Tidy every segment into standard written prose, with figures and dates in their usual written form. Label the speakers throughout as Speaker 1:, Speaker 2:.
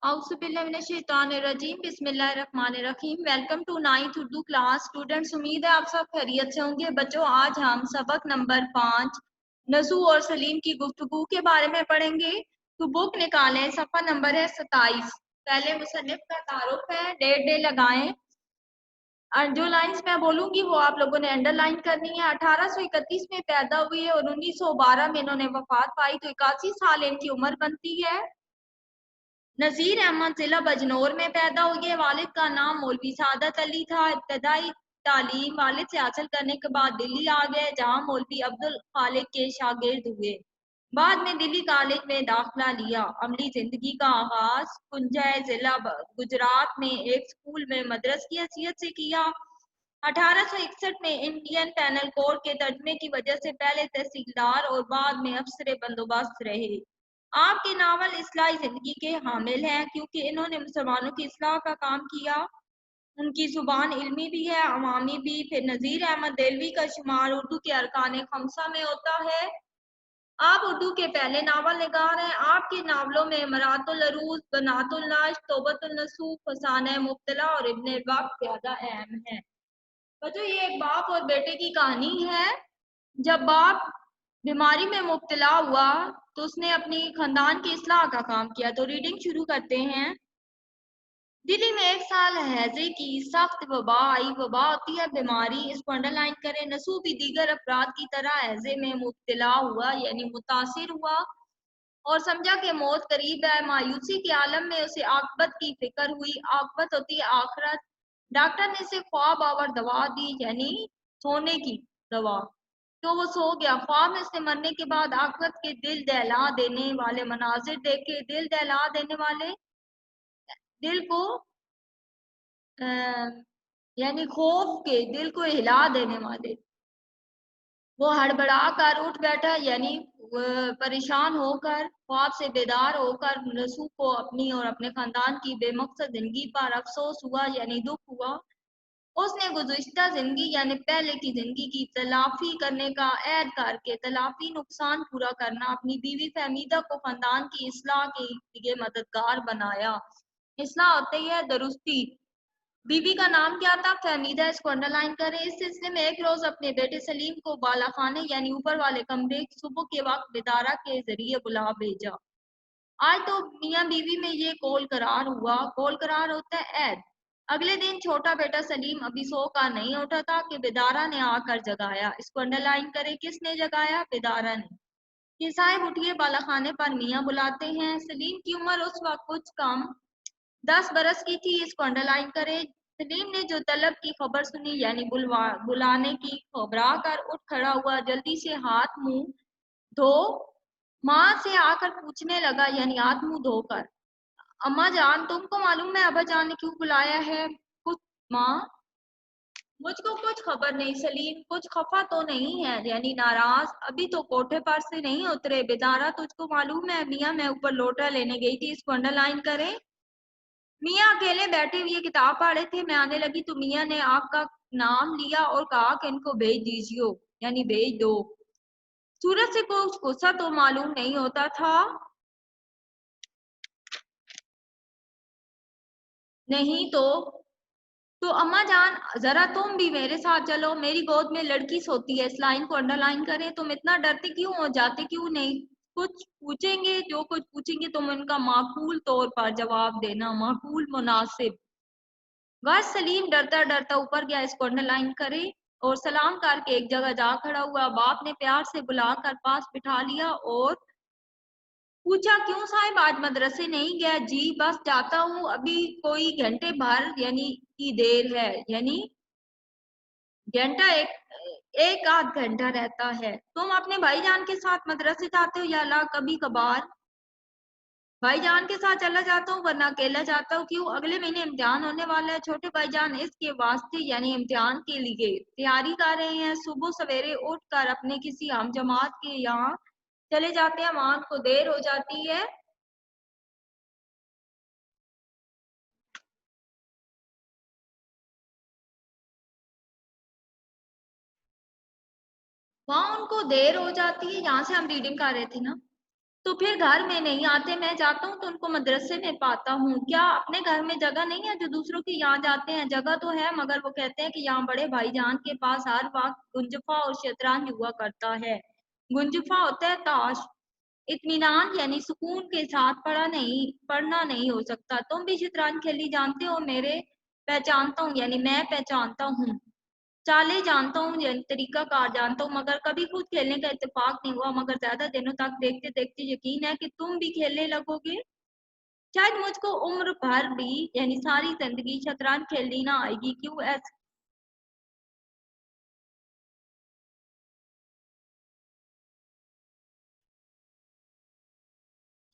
Speaker 1: औज़ुबिल्लाहिमिनश्शैतानिर्रजीम बिस्मिल्लाहिर्रहमानिर्रहीम। Welcome to 9th Urdu class. Students, उम्मीद है आप सब खैरियत से होंगे। बच्चों, आज हम सबक नंबर 5 नज़ू और सलीम की गुफ्तगू के बारे में पढ़ेंगे। तो बुक निकालें, सफ़ा नंबर है 27। पहले मुसन्निफ का तारुफ है, डेट लगाएं और जो लाइंस मैं बोलूंगी वो आप लोगों ने अंडरलाइन करनी है। 1831 में पैदा हुई है और 1912 में इन्होंने वफात पाई, तो 81 साल इनकी उम्र बनती है। नज़ीर अहमद जिला बजनौर में पैदा हुई है। वालिद का नाम मौलवी सादत अली था। इब्तदाई तालीम वालिद से हासिल करने के बाद दिल्ली आ गए, जहाँ मौलवी अब्दुल खालिक के शागिर्द हुए। बाद में दिल्ली कॉलेज में दाखिला लिया। अमली जिंदगी का आगाज कुंजय जिला गुजरात में एक स्कूल में मदरस की हैसियत से किया। 1861 में इंडियन पैनल कोड के तर्जमे की वजह से पहले तहसीलदार और बाद में अफसर बंदोबस्त रहे। आपके नावल इस्लाही जिंदगी के हामिल हैं, क्योंकि इन्होंने मुसलमानों की इस्लाह का काम किया। उनकी जुबान इल्मी भी है, अवामी भी। फिर नज़ीर अहमद देलवी का शुमार उर्दू के अरकान खमसा में होता है। आप उर्दू के पहले नावल निगार हैं। आपके नावलों में मरातुल अरूज, बनातुल नाश, तौबतुल नसूख, फसाने मुब्तला और इब्ने वक्त ज्यादा अहम है। बच्चों, ये एक बाप और बेटे की कहानी है। जब बाप बीमारी में मुब्तला हुआ तो उसने अपनी खानदान की इस्लाह का काम किया। तो रीडिंग शुरू करते हैं। दिल्ली में एक साल हैजे की सख्त वबा आई। वबा होती है बीमारी, इसको अंडरलाइन करें। नसू भी दीगर अफराद की तरह हैजे में मुब्तला हुआ, यानी मुतासिर हुआ और समझा कि मौत करीब है। मायूसी के आलम में उसे आकबत की फिक्र हुई। आकबत होती है आखरत। डॉक्टर ने इसे ख्वाब आवर दवा दी, यानी सोने की दवा। तो वो सो गया। ख्वाब में उसने मरने के बाद आखिरत के दिल दहला देने वाले मनाजिर देखे। दिल दहला देने वाले, दिल को यानी खौफ के, दिल को हिला देने वाले। वो हड़बड़ा कर उठ बैठा, यानी परेशान होकर, ख्वाब से बेदार होकर नसू को अपनी और अपने खानदान की बेमकसद जिंदगी पर अफसोस हुआ, यानी दुख हुआ। उसने गुज़िश्ता जिंदगी यानी पहले की जिंदगी की तलाफी करने का ऐद करके, तलाफी नुकसान पूरा करना, अपनी बीवी फहमीदा को खानदान की इस्लाह के लिए मददगार बनाया। इस्लाह होती है दुरुस्ती। बीवी का नाम क्या था? फहमीदा। इसको अंडरलाइन करें। इस सिलसिले में एक रोज अपने बेटे सलीम को बालाखाने यानी ऊपर वाले कमरे सुबह के वक्त बिदारा के जरिए बुला भेजा। आज तो मियाँ बीवी में ये कौल करार हुआ। कौल करार होता है ऐद। अगले दिन छोटा बेटा सलीम अभी सो का नहीं उठा था कि बिदारा ने आकर जगाया। इसको अंडरलाइन करें। किसने जगाया? बिदारा ने। कि साहिब उठिए, बालाखाने पर मियाँ बुलाते हैं। सलीम की उम्र उस वक्त कुछ कम 10 बरस की थी। इसको अंडरलाइन करें। सलीम ने जो तलब की खबर सुनी, यानी बुलाने की, घबरा कर उठ खड़ा हुआ। जल्दी से हाथ मुंह धो माँ से आकर पूछने लगा, यानी हाथ मुंह धोकर, अम्मा जान, तुमको मालूम है अब्बा जान ने क्यों बुलाया है? कुछ माँ, मुझको कुछ खबर नहीं। सलीम, कुछ खफा तो नहीं है, यानी नाराज? अभी तो कोठे पर से नहीं उतरे। बेदारा, तुझको मालूम है मियाँ मैं ऊपर लोटा लेने गई थी। इसको अंडरलाइन करें। मियाँ अकेले बैठे हुए किताब पढ़ रहे थे। मैं आने लगी तो मियाँ ने आपका नाम लिया और कहा कि इनको भेज दीजिए, यानी भेज दो। सूरज से कुछ गुस्सा तो मालूम नहीं होता था। नहीं तो अम्मा जान, जरा तुम भी मेरे साथ चलो, मेरी गोद में लड़की सोती है। इस लाइन को अंडरलाइन करें। तुम इतना डरते क्यों हो? जाते क्यों नहीं? कुछ पूछेंगे, जो कुछ पूछेंगे तुम उनका माकूल तौर पर जवाब देना, माकूल मुनासिब। बस सलीम डरता डरता ऊपर गया। इसको अंडरलाइन करे। और सलाम करके एक जगह जा खड़ा हुआ। बाप ने प्यार से बुलाकर पास बिठा लिया और पूछा, क्यों साहिब आज मदरसे नहीं गया? जी बस जाता हूँ, अभी कोई घंटे भर यानी की देर है, यानी घंटा एक आध घंटा रहता है। तुम अपने भाईजान के साथ मदरसे जाते हो या ला कभी कभार? भाईजान के साथ चला जाता हूँ, वरना अकेला जाता हूँ। क्यों? अगले महीने इम्तिहान होने वाला है। छोटे भाईजान इसके वास्ते यानी इम्तिहान के लिए तैयारी कर रहे हैं। सुबह सवेरे उठकर अपने किसी हम जमात के यहाँ चले जाते हैं, वहां को देर हो जाती है। वहां उनको देर हो जाती है। यहाँ से हम रीडिंग कर रहे थे ना। तो फिर घर में नहीं आते, मैं जाता हूँ तो उनको मदरसे में पाता हूँ। क्या अपने घर में जगह नहीं है जो दूसरों के यहाँ जाते हैं? जगह तो है, मगर वो कहते हैं कि यहाँ बड़े भाईजान के पास हर वक्त गुंजफा और शतरंज हुआ करता है। गुंजफा होता है ताश। इत्मीनान यानी सुकून के साथ पढ़ना नहीं हो सकता। तुम भी शतरंज खेली जानते हो? मेरे पहचानता हूँ यानी मैं पहचानता हूँ, चालें जानता हूँ, तरीका कार जानता हूँ, मगर कभी खुद खेलने का इत्तेफाक नहीं हुआ। मगर ज्यादा दिनों तक देखते देखते यकीन है कि तुम भी खेलने लगोगे। शायद मुझको उम्र भर भी यानी सारी जिंदगी शतरंज खेलनी ना आएगी। क्यों ऐसा?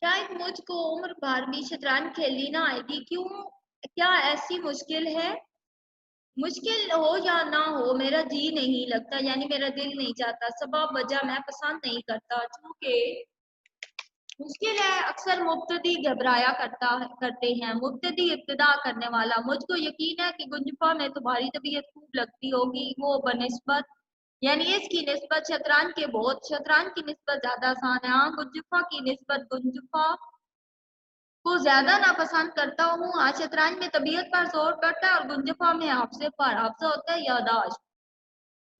Speaker 1: शायद मुझको उम्र भर भी शतरंज खेलनी ना आएगी। क्यों? क्या ऐसी मुश्किल है? मुश्किल हो या ना हो, मेरा जी नहीं लगता यानी मेरा दिल नहीं चाहता। सबब वजह मैं पसंद नहीं करता, चूंकि मुश्किल है। अक्सर मुब्तदी घबराया करते हैं। मुब्तदी इब्तिदा करने वाला। मुझको यकीन है कि गुंजफा में तुम्हारी तबीयत खूब लगती होगी। वो बनिस्बत यानी इसकी निस्बत शतरंज की निस्बत ज्यादा आसान है। हाँ, गुंजफा की निस्बत गुंजफा को ज्यादा नापसंद करता हूँ। हाँ, शतरंज में तबीयत पर जोर पड़ता है और गुंजफा में हाफजे होता है यादाश्त।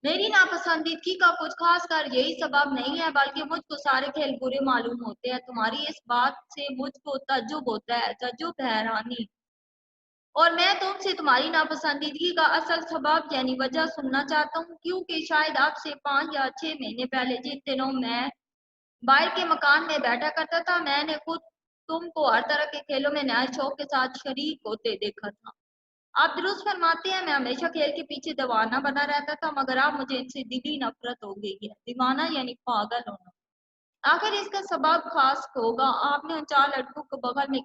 Speaker 1: मेरी नापसंदीदगी का कुछ खास कर यही सबब नहीं है, बल्कि मुझको सारे खेल बुरे मालूम होते हैं। तुम्हारी इस बात से मुझको तज्जुब होता है, तज्जुब हैरानी। और मैं तुमसे तुम्हारी नापसंदीदगी का असल सबब यानी वजह सुनना चाहता हूँ। क्योंकि शायद अब से 5 या 6 महीने पहले, जिन दिनों मैं बाहर के मकान में बैठा करता था, मैंने खुद तुमको हर तरह के खेलों में नए शौक के साथ शरीक होते देखा था। आप दुरुस्त फरमाते हैं, मैं हमेशा खेल के पीछे दीवाना बना रहता था, मगर अब मुझे इनसे दिली नफरत हो गई है। दीवाना यानी पागल होना। आखिर इसका सबब खास होगा। आपने उन 4 लड़कों को बगल में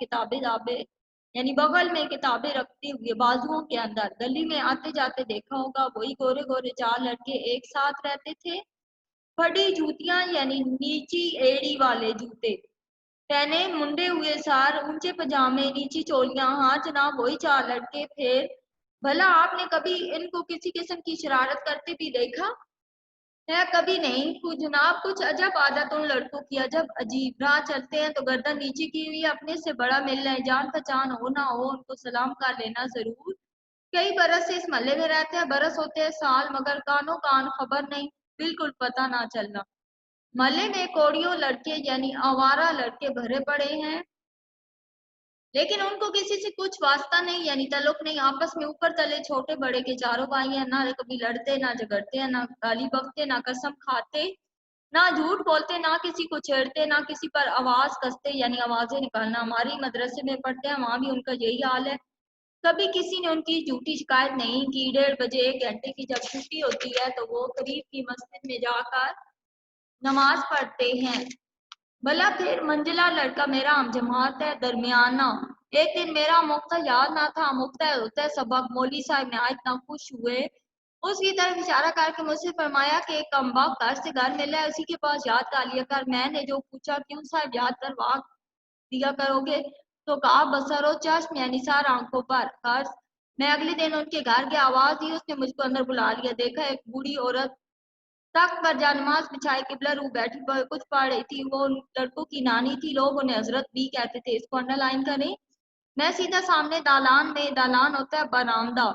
Speaker 1: किताबें रखते हुए बाजुओं के अंदर गली में आते जाते देखा होगा। वही गोरे गोरे 4 लड़के एक साथ रहते थे। फटी जूतियां यानी नीची एड़ी वाले जूते पहने, मुंडे हुए सार, ऊंचे पजामे, नीची चोलियां। हाँ जनाब, वही 4 लड़के। फिर भला आपने कभी इनको किसी किस्म की शरारत करते भी देखा है? कभी नहीं। कुछ जनाब, कुछ अजब आदत उन लड़कों की, अजब अजीब। राह चलते हैं तो गर्दन नीचे की हुई, अपने से बड़ा मिल रहे, जान पहचान हो ना हो उनको सलाम कर लेना जरूर। कई बरस से इस महल्ले में रहते हैं, बरस होते हैं साल, मगर कानो कान खबर नहीं, बिल्कुल पता ना चलना। महल्ले में कोड़ियों लड़के यानी आवारा लड़के भरे पड़े हैं, लेकिन उनको किसी से कुछ वास्ता नहीं यानी ताल्लुक नहीं। आपस में ऊपर तले छोटे बड़े के चारों भाई हैं, ना कभी लड़ते ना झगड़ते हैं, ना गाली बकते ना कसम खाते, ना झूठ बोलते, ना किसी को छेड़ते, ना किसी पर आवाज कसते यानी आवाजें निकालना। हमारी मदरसे में पढ़ते हैं, वहां भी उनका यही हाल है। कभी किसी ने उनकी झूठी शिकायत नहीं की। 1:30 1 घंटे की जब छुट्टी होती है तो वो करीब की मस्जिद में जाकर नमाज पढ़ते हैं। भला फिर मंजिला लड़का मेरा हम जमात है दरमियाना। एक दिन मेरा मुफ्ता याद ना था, मुफ्ता होता है सबक। मौली साहब ने आज इतना खुश हुए, उसकी तरफ इशारा करके मुझसे फरमाया कि एक कमबख्त घर से घर मिला है, उसी के पास याद कर लिया कर। मैंने जो पूछा क्यों साहब, याद करवा दिया करोगे? तो कहा बसरो चश्म यानी सार आंखों पर खर्च। मैं अगले दिन उनके घर की आवाज दी, उसने मुझको अंदर बुला लिया। देखा एक बूढ़ी औरत तख्त पर जा नमाज बिछाए किबला रू बैठी कुछ पढ़ रही थी। वो उन लड़कों की नानी थी, लोग उन्हें हजरत भी कहते थे। इसको अंडरलाइन करें। मैं सीधा सामने दालान होता है बरामदा,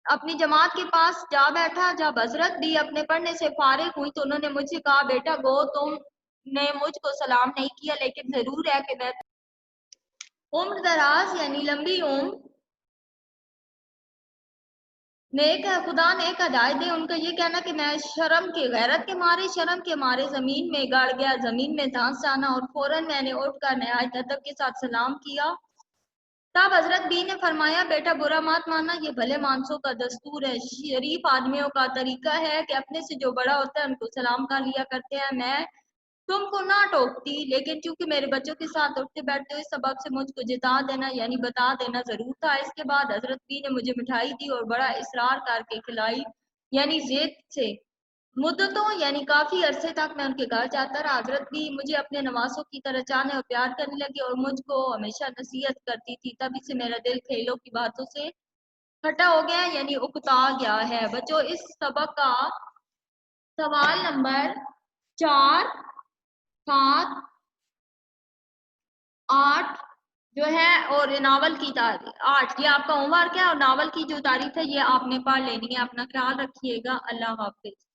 Speaker 1: अपनी जमात के पास जा बैठा। जब हजरत भी अपने पढ़ने से फारिग हुई तो उन्होंने मुझसे कहा, बेटा गो तुमने मुझको सलाम नहीं किया, लेकिन जरूर है कि मैं उम्र दराज यानी लंबी उम्र नेक है, खुदा नेक हदायत दे। उनका ये कहना कि मैं शर्म के मारे जमीन में गड़ गया, जमीन में धंस जाना, और फौरन मैंने उठकर नहायत अदब के साथ सलाम किया। तब हजरत बी ने फरमाया, बेटा बुरा मत मानना, ये भले मानसों का दस्तूर है। शरीफ आदमियों का तरीका है कि अपने से जो बड़ा होता है उनको सलाम कर लिया करते हैं। मैं तुमको ना टोकती, लेकिन चूंकि मेरे बच्चों के साथ उठते बैठते हुए सबब से मुझको जिता देना यानी बता देना जरूर था। इसके बाद हजरत बी ने मुझे मिठाई दी और बड़ा इसरार करके खिलाई यानी जिद से। मुद्दतों यानी काफी अरसे तक मैं उनके घर जाता रहा। हजरत भी मुझे अपने नवासों की तरह चाहने और प्यार करने लगी और मुझको हमेशा नसीहत करती थी। तभी से मेरा दिल खेलों की बातों से खटा हो गया यानी उकता गया है। बच्चों, इस सबक का सवाल नंबर 4, 7 आर्ट जो है और नावल की तारीफ। आर्ट ये आपका होमवर्क है और नावल की जो तारीफ है ये आपने पढ़ लेनी है। अपना ख्याल रखिएगा। अल्लाह हाफिज।